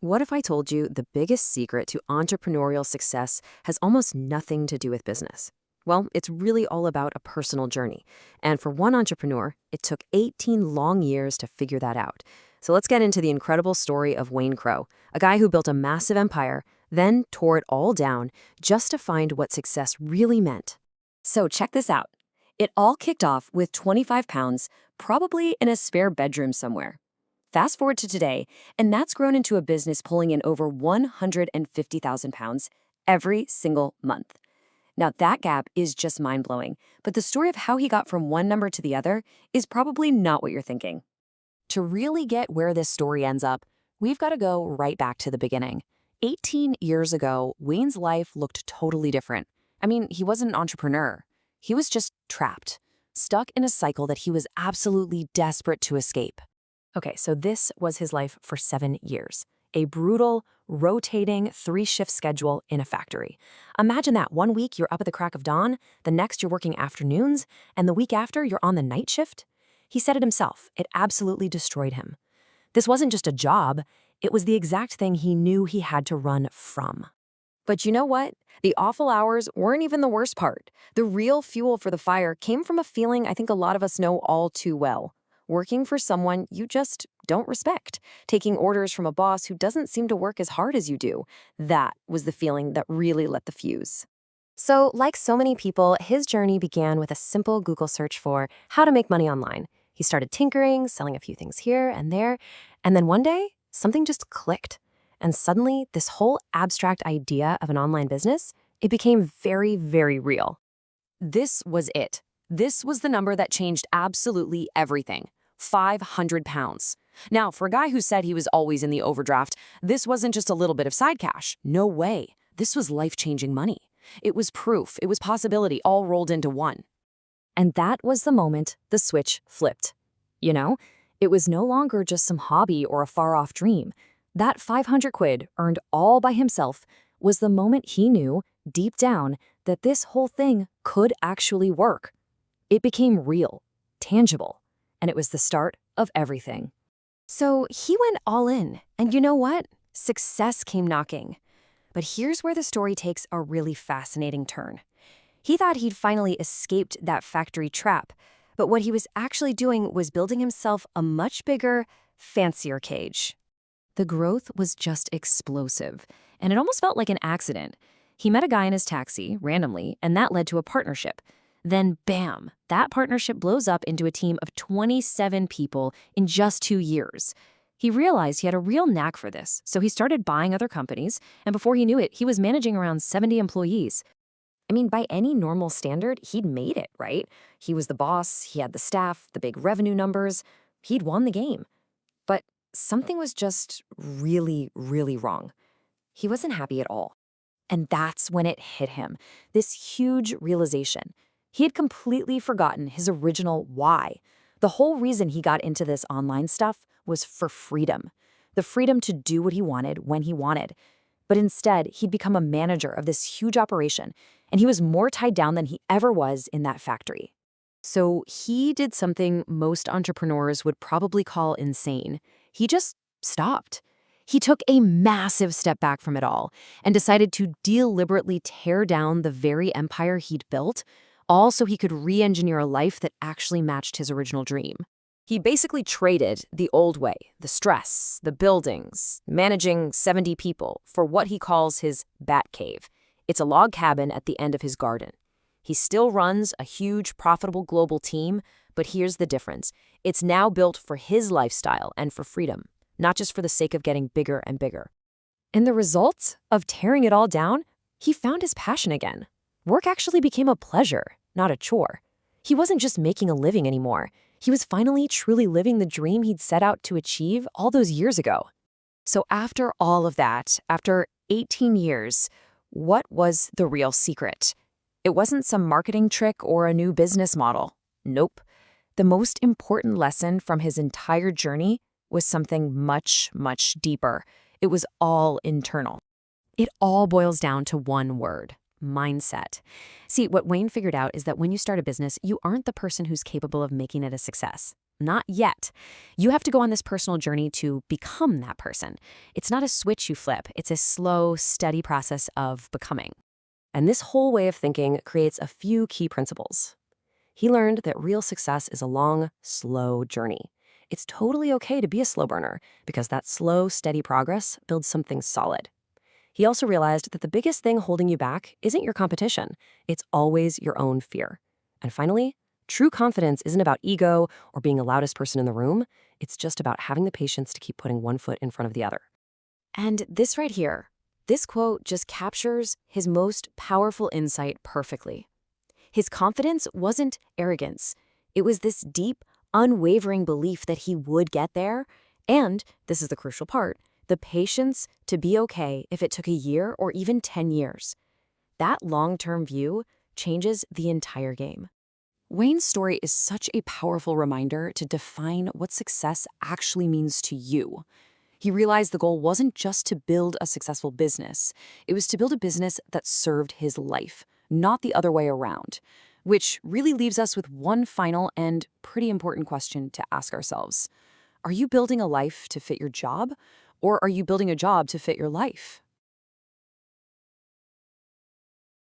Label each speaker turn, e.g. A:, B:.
A: What if I told you the biggest secret to entrepreneurial success has almost nothing to do with business? Well, it's really all about a personal journey. And for one entrepreneur, it took 18 long years to figure that out. So let's get into the incredible story of Wayne Crowe, a guy who built a massive empire, then tore it all down just to find what success really meant. So check this out. It all kicked off with 25 pounds, probably in a spare bedroom somewhere. Fast forward to today, and that's grown into a business pulling in over 150,000 pounds every single month. Now, that gap is just mind-blowing, but the story of how he got from one number to the other is probably not what you're thinking. To really get where this story ends up, we've got to go right back to the beginning. 18 years ago, Wayne's life looked totally different. I mean, he wasn't an entrepreneur. He was just trapped, stuck in a cycle that he was absolutely desperate to escape. Okay, so this was his life for 7 years. A brutal, rotating 3-shift schedule in a factory. Imagine that. One week you're up at the crack of dawn, the next you're working afternoons, and the week after you're on the night shift. He said it himself. It absolutely destroyed him. This wasn't just a job. It was the exact thing he knew he had to run from. But you know what? The awful hours weren't even the worst part. The real fuel for the fire came from a feeling I think a lot of us know all too well. Working for someone you just don't respect, taking orders from a boss who doesn't seem to work as hard as you do. That was the feeling that really lit the fuse. So, like so many people, his journey began with a simple Google search for how to make money online. He started tinkering, selling a few things here and there, and then one day, something just clicked. And suddenly, this whole abstract idea of an online business, it became very, very real. This was it. This was the number that changed absolutely everything. 500 pounds. Now, for a guy who said he was always in the overdraft, this wasn't just a little bit of side cash. No way. This was life-changing money. It was proof. It was possibility all rolled into one. And that was the moment the switch flipped. You know, it was no longer just some hobby or a far-off dream. That 500 quid earned all by himself was the moment he knew, deep down, that this whole thing could actually work. It became real, tangible. And it was the start of everything. So he went all in, and you know what? Success came knocking. But here's where the story takes a really fascinating turn. He thought he'd finally escaped that factory trap, but what he was actually doing was building himself a much bigger, fancier cage. The growth was just explosive, and it almost felt like an accident. He met a guy in his taxi, randomly, and that led to a partnership. Then, bam, that partnership blows up into a team of 27 people in just 2 years. He realized he had a real knack for this, so he started buying other companies, and before he knew it, he was managing around 70 employees. I mean, by any normal standard, he'd made it, right? He was the boss, he had the staff, the big revenue numbers. He'd won the game. But something was just really, really wrong. He wasn't happy at all. And that's when it hit him, this huge realization. He had completely forgotten his original why. The whole reason he got into this online stuff was for freedom. The freedom to do what he wanted when he wanted. But instead, he'd become a manager of this huge operation, and he was more tied down than he ever was in that factory. So he did something most entrepreneurs would probably call insane. He just stopped. He took a massive step back from it all and decided to deliberately tear down the very empire he'd built, all so he could re-engineer a life that actually matched his original dream. He basically traded the old way, the stress, the buildings, managing 70 people, for what he calls his bat cave. It's a log cabin at the end of his garden. He still runs a huge, profitable global team, but here's the difference. It's now built for his lifestyle and for freedom, not just for the sake of getting bigger and bigger. And the result of tearing it all down, he found his passion again. Work actually became a pleasure, not a chore. He wasn't just making a living anymore. He was finally truly living the dream he'd set out to achieve all those years ago. So after all of that, after 18 years, what was the real secret? It wasn't some marketing trick or a new business model. Nope. The most important lesson from his entire journey was something much, much deeper. It was all internal. It all boils down to one word: mindset. See, what Wayne figured out is that when you start a business, you aren't the person who's capable of making it a success. not yet. You have to go on this personal journey to become that person. It's not a switch you flip, it's a slow, steady process of becoming. And this whole way of thinking creates a few key principles. He learned that real success is a long, slow journey. It's totally okay to be a slow burner because that slow, steady progress builds something solid. He also realized that the biggest thing holding you back isn't your competition. It's always your own fear. And finally, true confidence isn't about ego or being the loudest person in the room. It's just about having the patience to keep putting one foot in front of the other. And this right here, this quote just captures his most powerful insight perfectly. His confidence wasn't arrogance. It was this deep, unwavering belief that he would get there, and, this is the crucial part, the patience to be okay if it took a year or even 10 years. That long-term view changes the entire game. Wayne's story is such a powerful reminder to define what success actually means to you. He realized the goal wasn't just to build a successful business. It was to build a business that served his life, not the other way around. Which really leaves us with one final and pretty important question to ask ourselves. Are you building a life to fit your job, or are you building a job to fit your life?